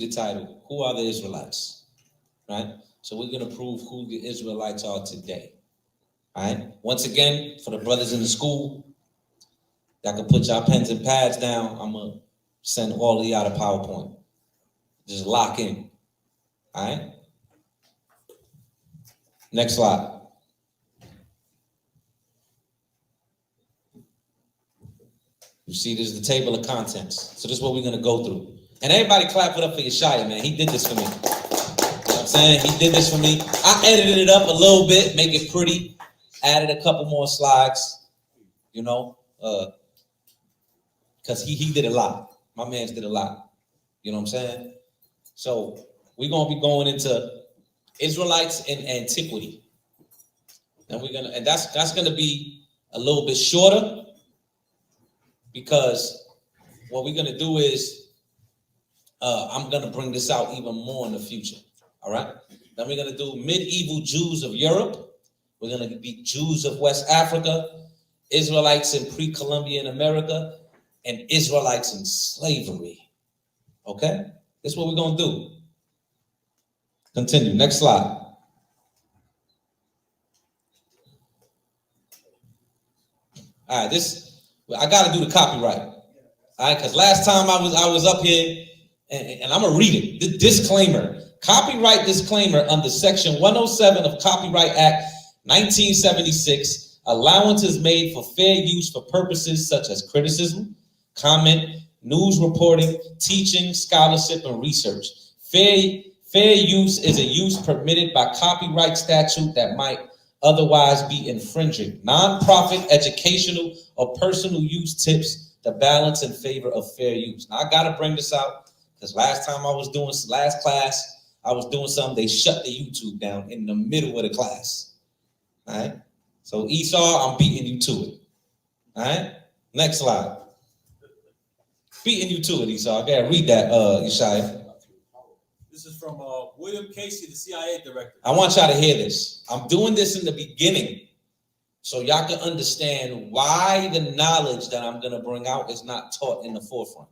the title, Who Are the Israelites? Right? So we're going to prove who the Israelites are today. All right? Once again, for the brothers in the school, y'all can put your pens and pads down. I'm going to send all of y'all to PowerPoint. Just lock in. All right? Next slide. You see, this is the table of contents. So this is what we're going to go through. And everybody clap it up for Yeshaya, man. He did this for me. You know what I'm saying? He did this for me. I edited it up a little bit, make it pretty. Added a couple more slides, you know, because he did a lot. My man's did a lot. You know what I'm saying? So we're going to be going into Israelites in Antiquity. And that's gonna be a little bit shorter, because what we're gonna do is I'm gonna bring this out even more in the future. All right. Then we're gonna do medieval Jews of Europe. We're gonna be Jews of West Africa, Israelites in Pre-Columbian America, and Israelites in slavery. Okay, that's what we're gonna do. Continue. Next slide. All right, I gotta do the copyright. All right, because last time I was up here, and I'm gonna read it. The disclaimer. Copyright disclaimer under Section 107 of Copyright Act 1976. Allowance is made for fair use for purposes such as criticism, comment, news reporting, teaching, scholarship, and research. Fair use is a use permitted by copyright statute that might otherwise be infringing. Non-profit, educational, or personal use tips the balance in favor of fair use. Now, I got to bring this out because last class, I was doing something, they shut the YouTube down in the middle of the class. All right? So, Esau, I'm beating you to it. All right? Next slide. Beating you to it, Esau. I got to read that, Yeshaya. This is from William Casey, the CIA director. I want y'all to hear this. I'm doing this in the beginning so y'all can understand why the knowledge that I'm going to bring out is not taught in the forefront.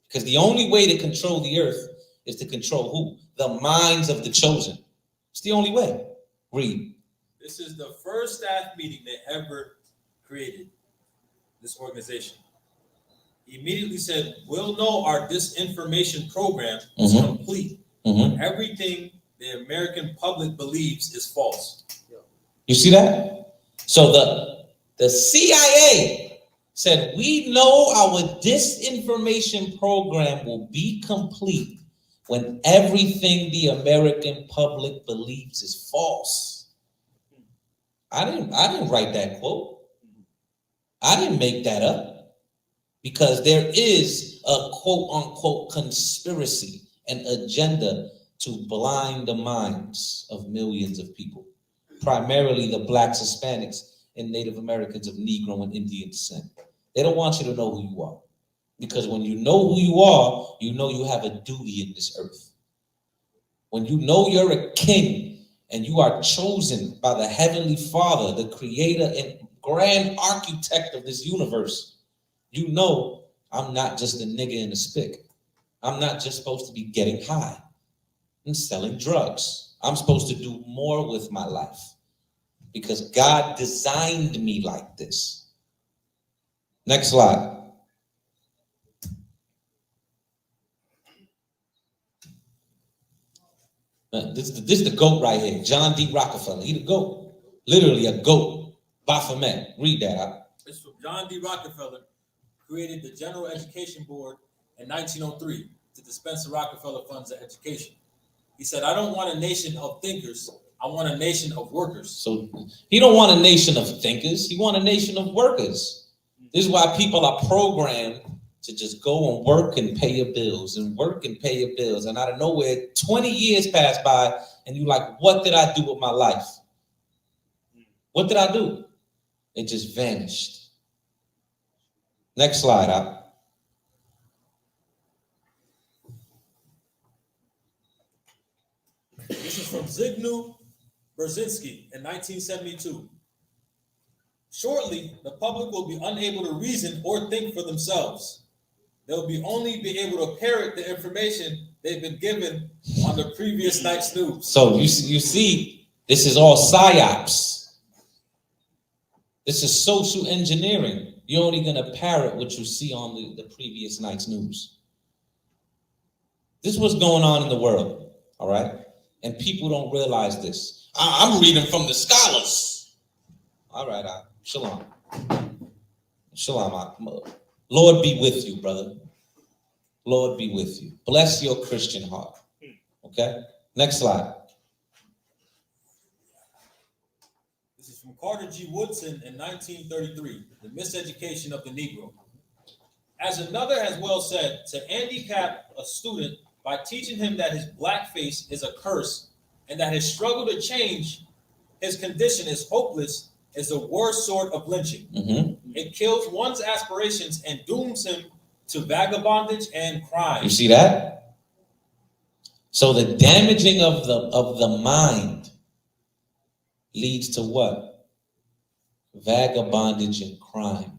Because the only way to control the earth is to control who? The minds of the chosen. It's the only way. Read. This is the first staff meeting they ever created, this organization. He immediately said, we'll know our disinformation program is complete. Everything the American public believes is false. You see that? So the CIA said, we know our disinformation program will be complete when everything the American public believes is false. I didn't write that quote. I didn't make that up, because there is a quote unquote conspiracy an agenda to blind the minds of millions of people, primarily the Blacks, Hispanics, and Native Americans of Negro and Indian descent. They don't want you to know who you are, because when you know who you are, you know you have a duty in this earth. When you know you're a king and you are chosen by the Heavenly Father, the creator and grand architect of this universe, you know I'm not just a nigga in a spick. I'm not just supposed to be getting high and selling drugs. I'm supposed to do more with my life because God designed me like this. Next slide. This is the GOAT right here, John D. Rockefeller. He the GOAT, literally a GOAT. Baphomet. Read that out. It's from John D. Rockefeller, created the General Education Board in 1903 to dispense the Rockefeller funds of education. He said, I don't want a nation of thinkers. I want a nation of workers. So he don't want a nation of thinkers. He want a nation of workers. This is why people are programmed to just go and work and pay your bills and work and pay your bills. And out of nowhere, 20 years pass by and you're like, what did I do with my life? What did I do? It just vanished. Next slide, out. This is from Zygmunt Brzezinski in 1972. Shortly, the public will be unable to reason or think for themselves. They'll only be able to parrot the information they've been given on the previous night's news. So you see, this is all psyops. This is social engineering. You're only going to parrot what you see on the previous night's news. This is what's going on in the world, all right? And people don't realize this. I'm reading from the scholars. All right, shalom. Shalom. Lord be with you, brother. Lord be with you. Bless your Christian heart. Okay? Next slide. This is from Carter G. Woodson in 1933, The Miseducation of the Negro. As another has well said, to handicap a student by teaching him that his blackface is a curse and that his struggle to change his condition is hopeless is the worst sort of lynching. It kills one's aspirations and dooms him to vagabondage and crime. You see that? So the damaging of the mind leads to what? Vagabondage and crime.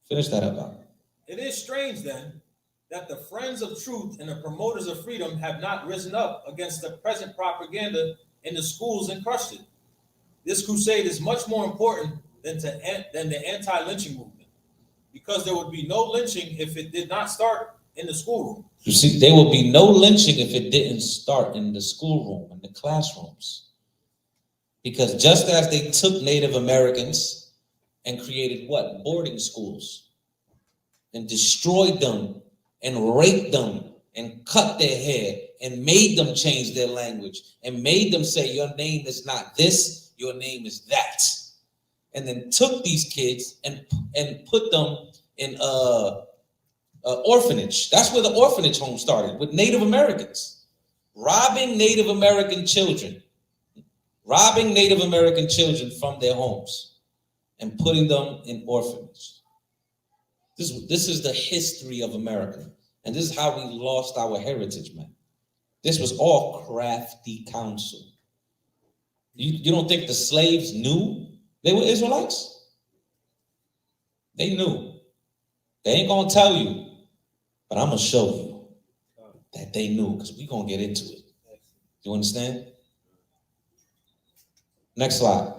Finish that up. It is strange then that the friends of truth and the promoters of freedom have not risen up against the present propaganda in the schools and crushed it. This crusade is much more important than the anti-lynching movement, because there would be no lynching if it did not start in the schoolroom. You see, there will be no lynching if it didn't start in the schoolroom, in the classrooms. Because just as they took Native Americans and created what? Boarding schools, and destroyed them and raped them and cut their hair and made them change their language and made them say, your name is not this, your name is that. And then took these kids and put them in orphanage. That's where the orphanage home started, with Native Americans. Robbing Native American children from their homes and putting them in orphanage. This is the history of America. And this is how we lost our heritage, man. This was all crafty counsel. You don't think the slaves knew they were Israelites? They knew. They ain't gonna tell you, but I'm gonna show you that they knew, because we're gonna get into it. You understand? Next slide.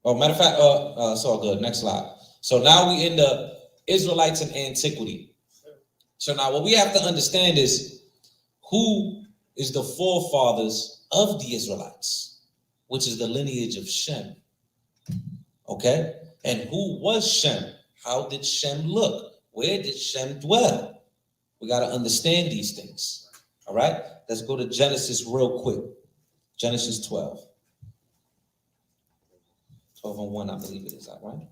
Oh, matter of fact, it's all good. Next slide. So now we in the Israelites and Antiquity. So now what we have to understand is who is the forefathers of the Israelites, which is the lineage of Shem. Okay? And who was Shem? How did Shem look? Where did Shem dwell? We got to understand these things. All right? Let's go to Genesis real quick. Genesis 12. 12:1, I believe it is that, right?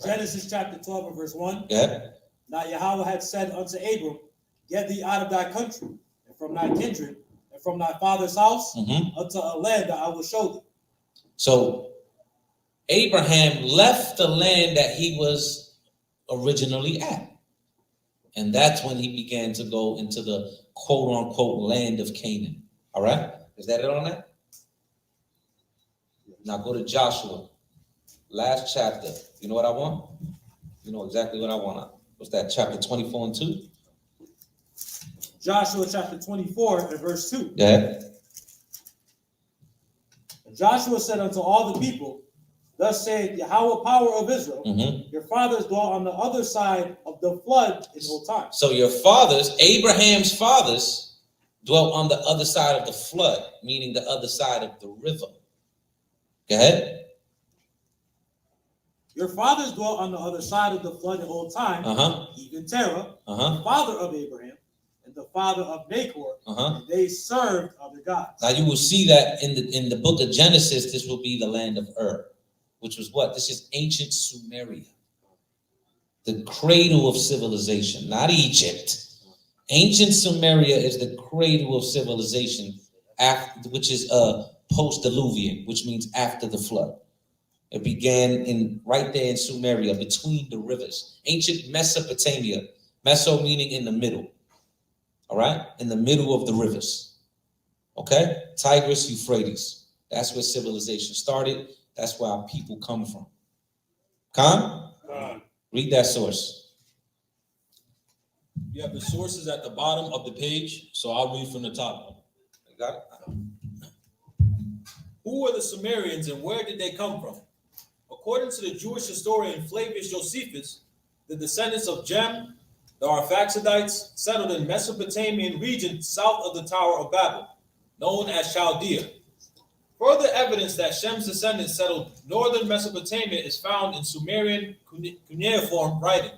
Genesis chapter 12 and verse 1. Yeah. Now Yahweh had said unto Abram, get thee out of thy country, and from thy kindred, and from thy father's house, unto a land that I will show thee. So Abraham left the land that he was originally at. And that's when he began to go into the quote-unquote land of Canaan. All right? Is that it on that? Now go to Joshua. Last chapter. You know what I want? You know exactly what I want. What's that? Chapter 24 and 2? Joshua chapter 24 and verse 2. Yeah. And Joshua said unto all the people, thus saith Yahweh, power of Israel, your fathers dwelt on the other side of the flood in old time. So your fathers, Abraham's fathers, dwelt on the other side of the flood, meaning the other side of the river. Go ahead. Your fathers dwelt on the other side of the flood in old time, even Terah, the father of Abraham, and the father of Nahor, and they served other gods. Now you will see that in the book of Genesis, this will be the land of Ur, which was what? This is ancient Sumeria, the cradle of civilization, not Egypt. Ancient Sumeria is the cradle of civilization, which is post-diluvian, which means after the flood. It began right there in Sumeria, between the rivers. Ancient Mesopotamia, Meso meaning in the middle. All right? In the middle of the rivers. Okay? Tigris, Euphrates. That's where civilization started. That's where our people come from. Read that source. You have the sources at the bottom of the page, so I'll read from the top. You got it? Who were the Sumerians and where did they come from? According to the Jewish historian Flavius Josephus, the descendants of Shem, the Arphaxidites, settled in Mesopotamian region south of the Tower of Babel, known as Chaldea. Further evidence that Shem's descendants settled northern Mesopotamia is found in Sumerian cuneiform writing.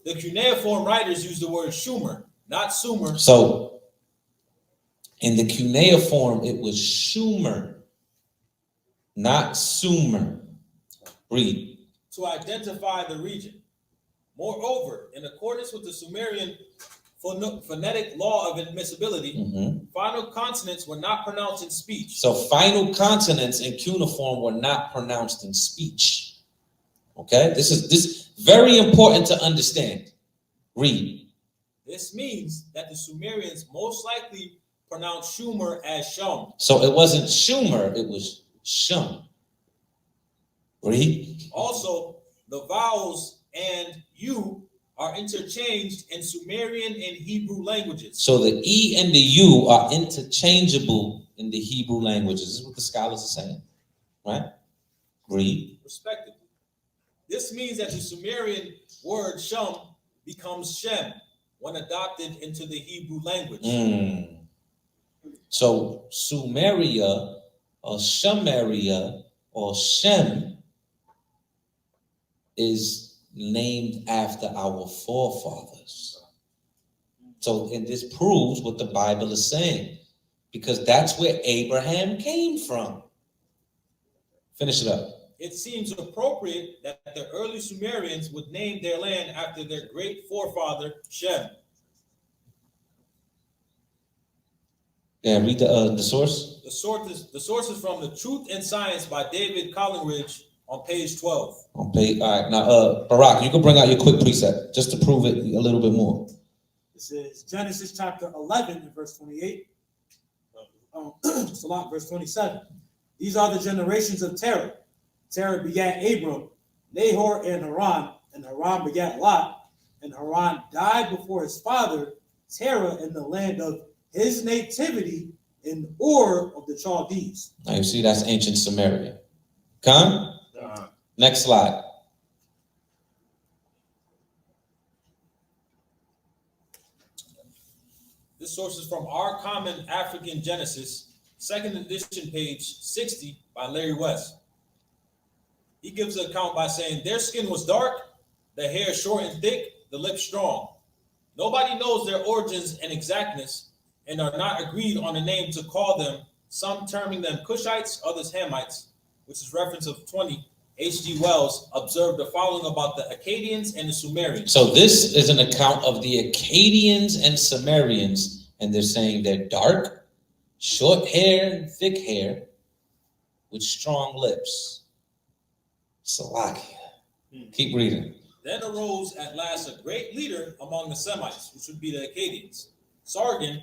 The cuneiform writers use the word Shumer, not Sumer. So in the cuneiform, it was Shumer, not Sumer. Read. To identify the region. Moreover, in accordance with the Sumerian phonetic law of admissibility, final consonants were not pronounced in speech. So final consonants in cuneiform were not pronounced in speech. Okay, this is very important to understand. Read. This means that the Sumerians most likely pronounced Shumer as Shum. So it wasn't Shumer, it was Shum. Read. Also, the vowels and U are interchanged in Sumerian and Hebrew languages. So the E and the U are interchangeable in the Hebrew languages. This is what the scholars are saying, right? Read. Respectively. This means that the Sumerian word Shum becomes Shem when adopted into the Hebrew language. So Sumeria or Sumeria or Shem is named after our forefathers. So, and this proves what the Bible is saying, because that's where Abraham came from. Finish it up. It seems appropriate that the early Sumerians would name their land after their great forefather, Shem. Yeah, read the source. The source is from The Truth and Science by David Collingridge on page 12. On page, all right, now, Barak, you can bring out your quick precept just to prove it a little bit more. This is Genesis chapter 11 and verse 28. Salat, verse 27. These are the generations of Terah. Terah begat Abram, Nahor, and Haran begat Lot, and Haran died before his father, Terah, in the land of his nativity in Ur of the Chaldees. Now you see that's ancient Sumeria. Come. Next slide. This source is from Our Common African Genesis, 2nd edition, page 60 by Larry West. He gives an account by saying their skin was dark, the hair short and thick, the lips strong. Nobody knows their origins and exactness and are not agreed on a name to call them, some terming them Cushites, others Hamites, which is reference of 20. H.G. Wells observed the following about the Akkadians and the Sumerians. So this is an account of the Akkadians and Sumerians, and they're saying they're dark, short hair, and thick hair, with strong lips. Salakia. Keep reading. Then arose at last a great leader among the Semites, which would be the Akkadians, Sargon,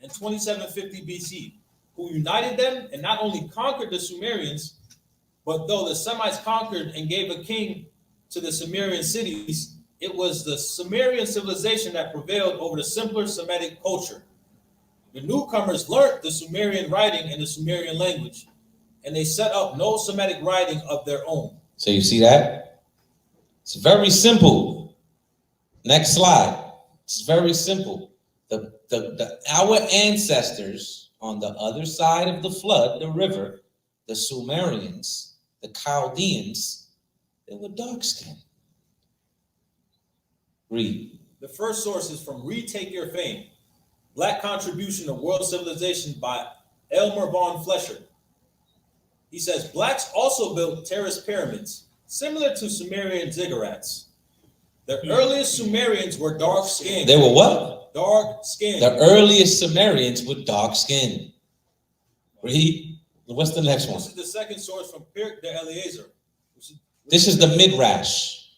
in 2750 BC, who united them and not only conquered the Sumerians, but though the Semites conquered and gave a king to the Sumerian cities, it was the Sumerian civilization that prevailed over the simpler Semitic culture. The newcomers learned the Sumerian writing and the Sumerian language, and they set up no Semitic writing of their own. So you see that? It's very simple. Next slide. It's very simple. Our ancestors on the other side of the flood, the river, the Sumerians, the Chaldeans, they were dark-skinned. Read. The first source is from Retake Your Fame, Black Contribution to World Civilization by Elmer von Flescher. He says, blacks also built terraced pyramids, similar to Sumerian ziggurats. The earliest Sumerians were dark-skinned. They were what? Dark-skinned. The earliest Sumerians were dark-skinned. Read. What's the next one? This is the second source from Pirk de Eliezer. This is the Midrash.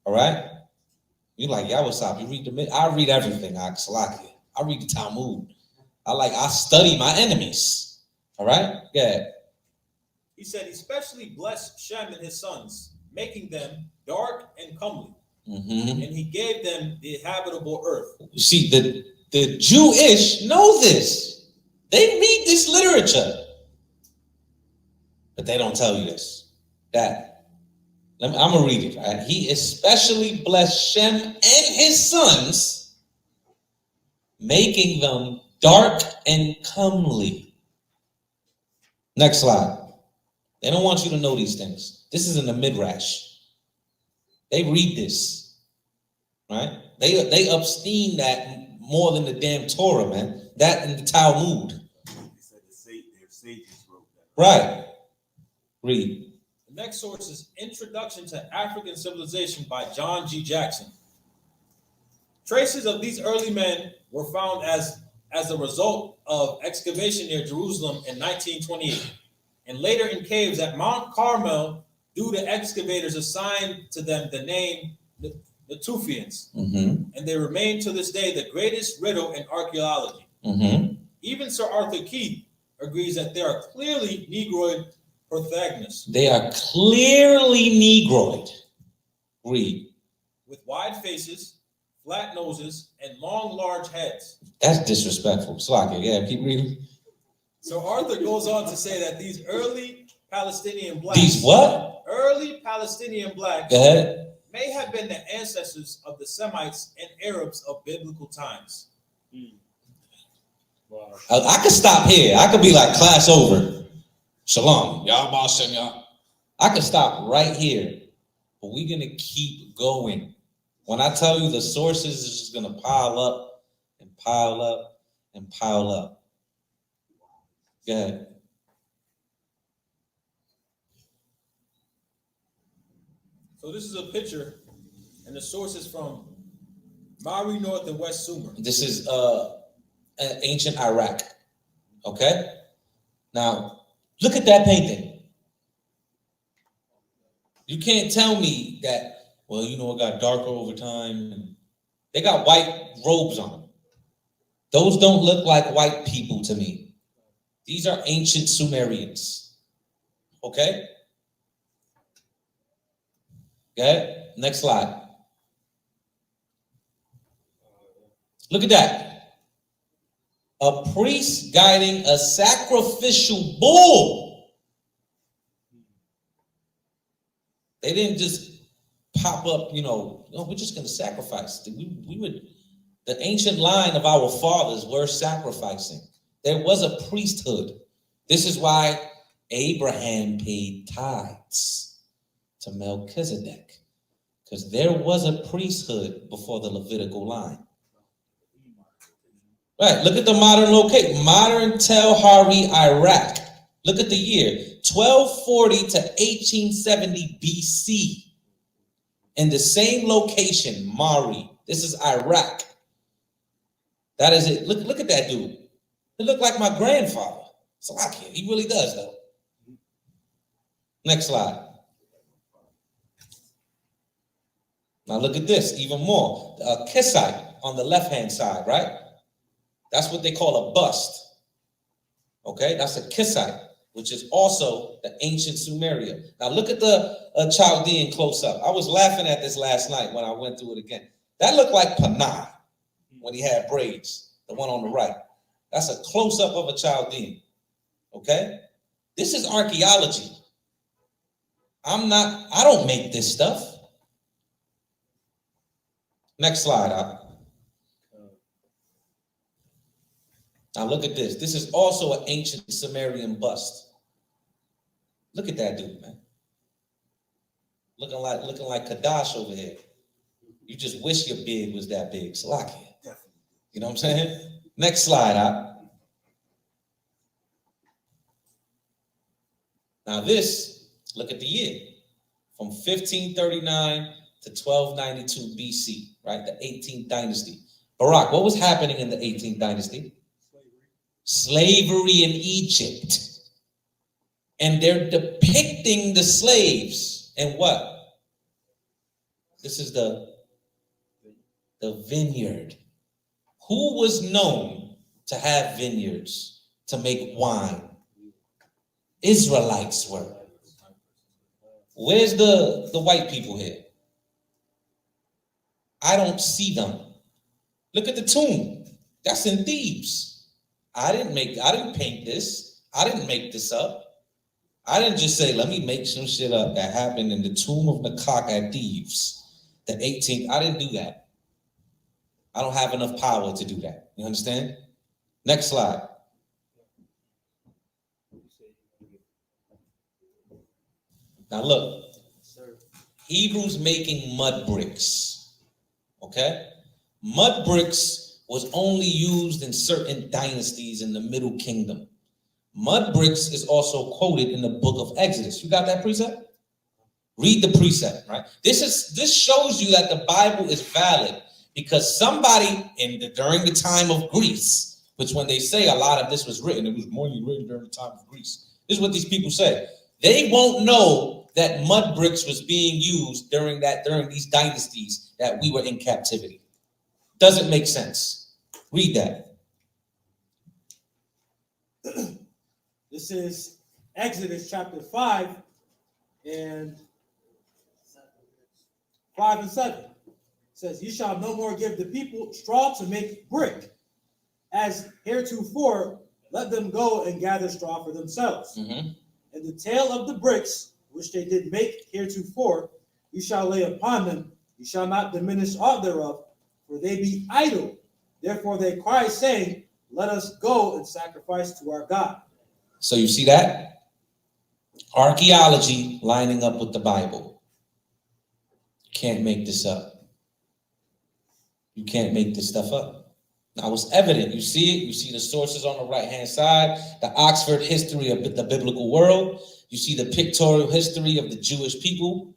All right? You like Yawasap. You read the Mid. I read everything, Salakia. I read the Talmud. I study my enemies. All right? Yeah. He said, he specially blessed Shem and his sons, making them dark and comely. Mm-hmm. and he gave them the habitable earth. You see, the Jewish know this. They read this literature. But they don't tell you this. I'm going to read it, right? He especially blessed Shem and his sons, making them dark and comely. Next slide. They don't want you to know these things. This is in the Midrash. They read this, right? They abstain that more than the damn Torah, man. That and the Talmud. They said their sages wrote that. Right. Read. The next source is Introduction to African Civilization by John G. Jackson. Traces of these early men were found as a result of excavation near Jerusalem in 1928, and later in caves at Mount Carmel due to excavators assigned to them the name the Tufians, and they remain to this day the greatest riddle in archaeology. Even Sir Arthur Keith agrees that they are clearly Negroid protagonists. They are clearly Negroid. Read. With wide faces, flat noses, and long, large heads. That's disrespectful. Slack it. Yeah, keep reading. So Arthur goes on to say that these early Palestinian blacks. These what? Early Palestinian blacks. Go ahead. May have been the ancestors of the Semites and Arabs of biblical times. Wow. I could stop here. I could be like, class over. Shalom. Yawasap, y'all. I could stop right here. But we're going to keep going. When I tell you the sources is just going to pile up and pile up and pile up. Go ahead. So this is a picture, and the source is from Mari, North and West Sumer. This is ancient Iraq. Okay? Now, look at that painting. You can't tell me that, well, you know, it got darker over time. They got white robes on. Those don't look like white people to me. These are ancient Sumerians. Okay? Okay? Next slide. Look at that. A priest guiding a sacrificial bull. They didn't just pop up, no, we're just going to sacrifice. The ancient line of our fathers were sacrificing. There was a priesthood. This is why Abraham paid tithes to Melchizedek, because there was a priesthood before the Levitical line. Right, look at the modern location. Modern Tel Hari, Iraq. Look at the year, 1240 to 1870 BC. In the same location, Mari. This is Iraq. That is it. Look at that dude. He looked like my grandfather. So I can't. He really does, though. Next slide. Now look at this, even more. A Kissite on the left-hand side, right? That's what they call a bust. Okay, that's a Kissite, which is also the ancient Sumeria. Now look at the Chaldean close-up. I was laughing at this last night when I went through it again. That looked like Panay when he had braids, the one on the right. That's a close-up of a Chaldean. Okay? This is archaeology. I don't make this stuff. Next slide. Now look at this. This is also an ancient Sumerian bust. Look at that dude, man. Looking like Kadash over here. You just wish your beard was that big. Salakia. You know what I'm saying? Next slide. Now this, look at the year. From 1539 to 1292 BC, right? The 18th dynasty. Barak, what was happening in the 18th dynasty? Slavery in Egypt. And they're depicting the slaves. And what? This is the vineyard. Who was known to have vineyards, to make wine? Israelites were. Where's the white people here? I don't see them. Look at the tomb. That's in Thebes. I didn't paint this. I didn't make this up. I didn't just say, let me make some shit up that happened in the tomb of Nakak at Thebes, the 18th. I didn't do that. I don't have enough power to do that. You understand? Next slide. Now look, Hebrews making mud bricks, okay? Mud bricks was only used in certain dynasties in the Middle Kingdom. Mud bricks is also quoted in the book of Exodus. You got that precept? Read the precept, right? This shows you that the Bible is valid because somebody during the time of Greece, which when they say a lot of this was written, it was more written during the time of Greece. This is what these people say. They won't know that mud bricks was being used during these dynasties that we were in captivity. Doesn't make sense. Read that. This is Exodus chapter 5 and 5 and 7. It says, "You shall no more give the people straw to make brick. As heretofore, let them go and gather straw for themselves. And the tail of the bricks, which they did make heretofore, you shall lay upon them. You shall not diminish aught thereof, for they be idle. Therefore they cry, saying, Let us go and sacrifice to our God." So you see that? Archaeology lining up with the Bible. You can't make this up. You can't make this stuff up. Now it's evident. You see it. You see the sources on the right-hand side, the Oxford history of the biblical world. You see the pictorial history of the Jewish people,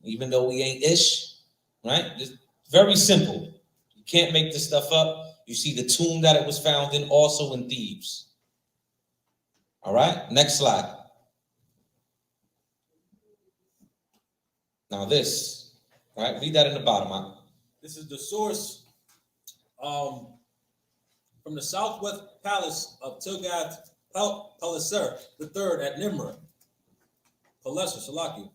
even though we ain't ish, right? It's very simple. You can't make this stuff up. You see the tomb that it was found in, also in Thebes. All right, next slide. Now this, right? Read that in the bottom. Huh? This is the source from the southwest palace of Tilgath-Pileser III at Nimrud. Pileser, Salaki.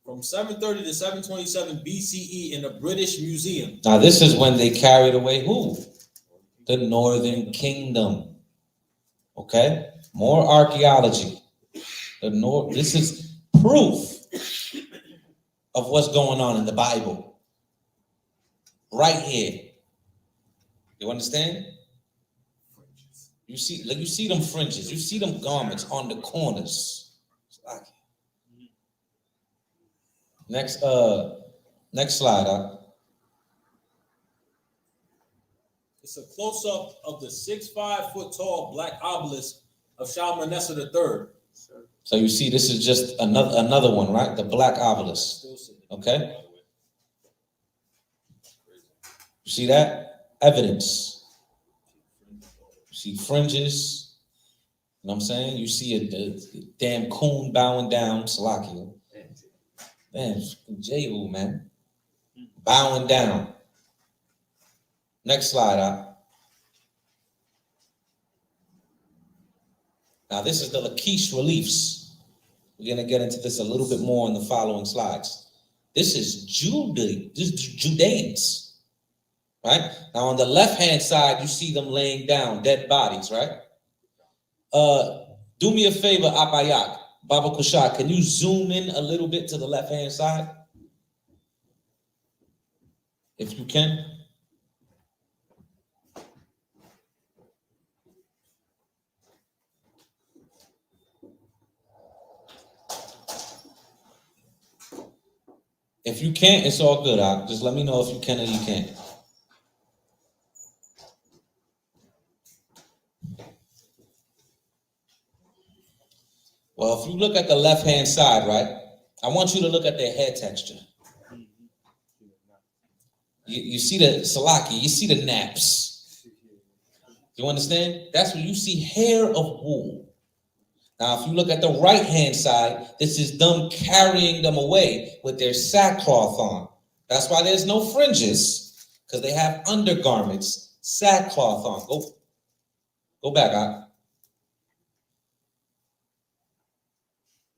From 730 to 727 BCE in the British Museum. Now this is when they carried away who? The Northern Kingdom. Okay? More archaeology. This is proof of what's going on in the Bible. Right here. You understand? You see them fringes. You see them garments on the corners. Next slide. It's a close-up of the 6'5" tall black obelisk of Shalmaneser III. So you see, this is just another one, right? The black obelisk. Okay. You see that? Evidence. You see fringes. You know what I'm saying? You see a damn coon bowing down. Salakia. Man, Jehu, man. Bowing down. Next slide. Now, this is the Lachish reliefs. We're going to get into this a little bit more in the following slides. This is Judeans, right? Now, on the left-hand side, you see them laying down, dead bodies, right? Do me a favor, Abayak, Baba Kushak, can you zoom in a little bit to the left-hand side? If you can. If you can't, it's all good. Just let me know if you can or you can't. Well, if you look at the left-hand side, right, I want you to look at their hair texture. You see the salaki, you see the naps. You understand? That's when you see hair of wool. Now, if you look at the right-hand side, this is them carrying them away with their sackcloth on. That's why there's no fringes, because they have undergarments, sackcloth on. Go back.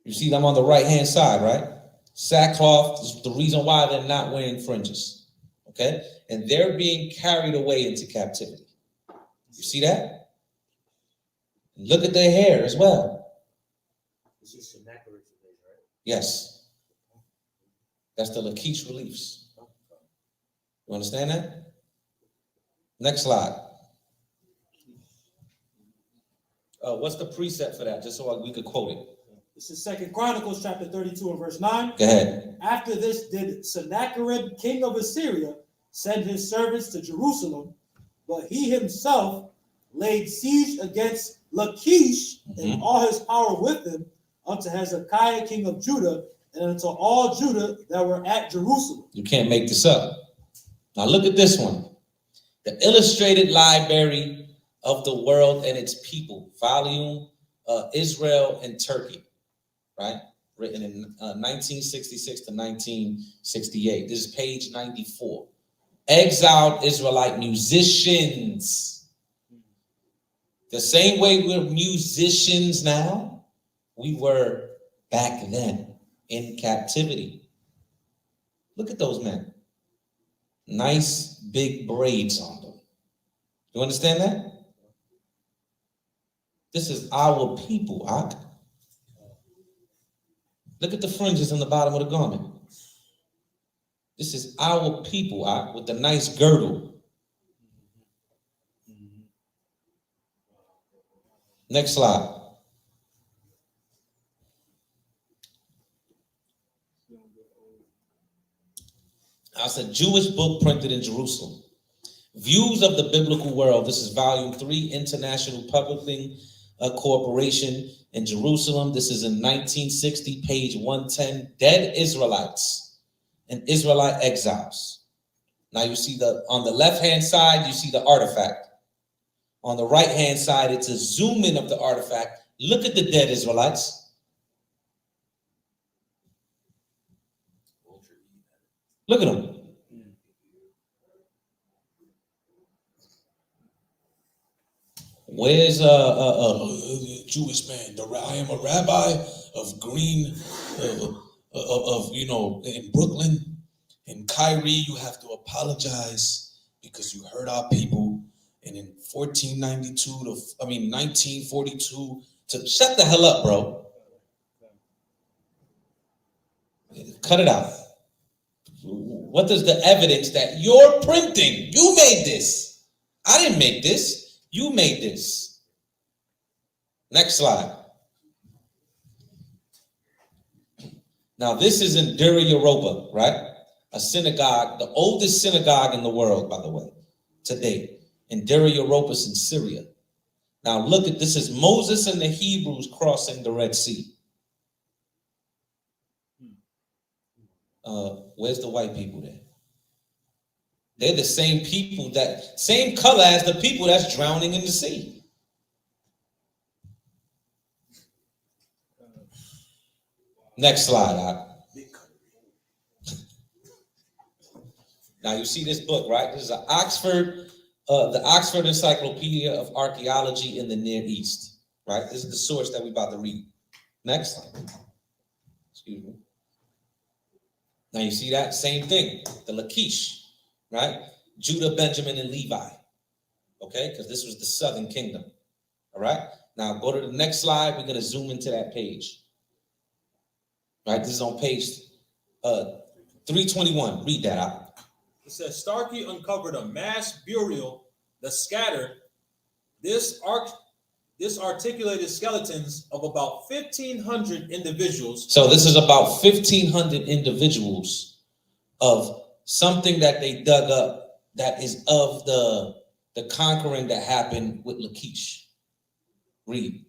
You see them on the right-hand side, right? Sackcloth is the reason why they're not wearing fringes. Okay? And they're being carried away into captivity. You see that? Look at their hair as well. This is Sennacherib today, right? Yes. That's the Lachish reliefs. You understand that? Next slide. What's the precept for that? Just so we could quote it. This is 2 Chronicles chapter 32 and verse 9. Go ahead. After this did Sennacherib, king of Assyria, send his servants to Jerusalem, but he himself laid siege against Lachish and all his power with him unto Hezekiah, king of Judah, and unto all Judah that were at Jerusalem. You can't make this up. Now look at this one. The Illustrated Library of the World and Its People, volume Israel and Turkey, right? Written in 1966 to 1968. This is page 94. Exiled Israelite musicians. The same way we're musicians now, we were back then in captivity. Look at those men. Nice big braids on them. You understand that? This is our people, Ak. Look at the fringes on the bottom of the garment. This is our people, Ak, with the nice girdle. Next slide. That's a Jewish book printed in Jerusalem. Views of the Biblical World. This is volume 3, International Publishing Corporation in Jerusalem. This is in 1960, page 110. Dead Israelites and Israelite exiles. Now you see on the left-hand side, you see the artifact. On the right-hand side, it's a zoom in of the artifact. Look at the dead Israelites. Look at them. Where's a Jewish man? I am a rabbi of Green, in Brooklyn. In Kyrie, you have to apologize because you hurt our people. And in 1942 to shut the hell up, bro. Cut it out. What is the evidence that you're printing? You made this. I didn't make this. You made this. Next slide. Now, this is in Dura Europa, right? A synagogue, the oldest synagogue in the world, by the way, today. In Dura Europa in Syria. Now, look at this. Is Moses and the Hebrews crossing the Red Sea. Where's the white people there? They're the same people same color as the people that's drowning in the sea. Next slide. Now you see this book, right? This is the Oxford Encyclopedia of Archaeology in the Near East, right? This is the source that we're about to read. Next slide. Excuse me. Now you see that same thing, the Lachish, right? Judah, Benjamin, and Levi. Okay, because this was the southern kingdom. All right. Now go to the next slide. We're going to zoom into that page. Right. This is on page 321. Read that out. It says Starkey uncovered a mass burial that scattered this articulated skeletons of about 1,500 individuals. So this is about 1,500 individuals of something that they dug up that is of the conquering that happened with Lachish. Read.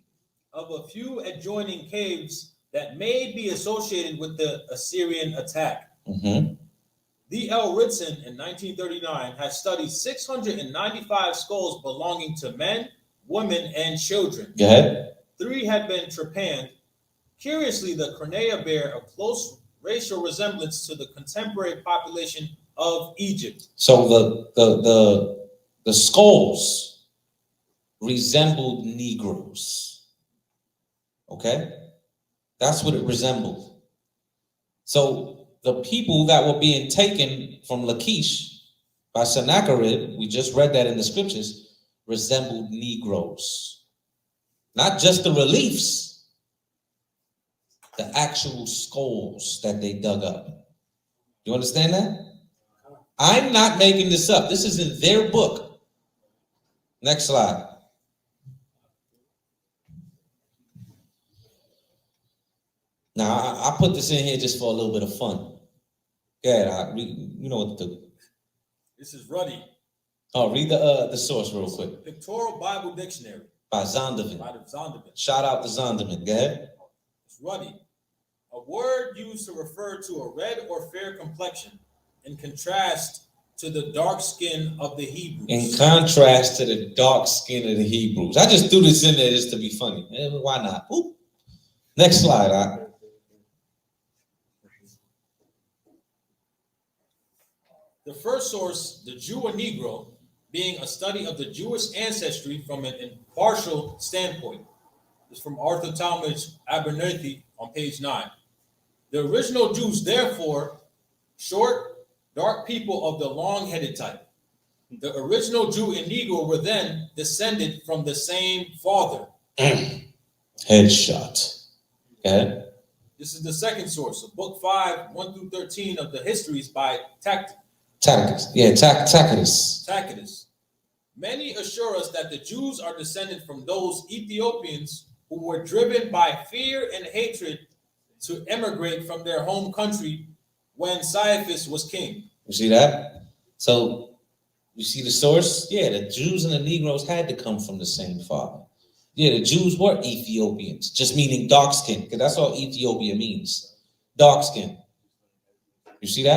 Of a few adjoining caves that may be associated with the Assyrian attack. D. L. Ritson in 1939 has studied 695 skulls belonging to men, women, and children. Go ahead. 3 had been trepanned. Curiously, the cornea bear a close racial resemblance to the contemporary population of Egypt. So the skulls resembled Negroes. Okay? That's what it resembled. So the people that were being taken from Lachish by Sennacherib, we just read that in the scriptures, resembled Negroes. Not just the reliefs, the actual skulls that they dug up. You understand that? I'm not making this up. This is in their book. Next slide. Now, I put this in here just for a little bit of fun. Go ahead, you know what to do. This is Ruddy. Oh, read the source real quick. Pictorial Bible Dictionary. By Zondervan. By the Zondervan. Shout out to Zondervan. Go ahead. It's Ruddy. A word used to refer to a red or fair complexion in contrast to the dark skin of the Hebrews. In contrast to the dark skin of the Hebrews. I just threw this in there just to be funny. Why not? Oop. Next slide. The first source, the Jew or Negro, being a study of the Jewish ancestry from an impartial standpoint. This is from Arthur Talmadge Abernathy on page 9. The original Jews, therefore, short, dark people of the long-headed type. The original Jew and Negro were then descended from the same father. Headshot. Okay. This is the second source, so book 5, 1 through 13 of the histories by Tacitus. Tacitus. Many assure us that the Jews are descended from those Ethiopians who were driven by fear and hatred to emigrate from their home country when Caiaphas was king. You see that? So, you see the source? Yeah, the Jews and the Negroes had to come from the same father. Yeah, the Jews were Ethiopians, just meaning dark skin, because that's all Ethiopia means. Dark skin. You see that?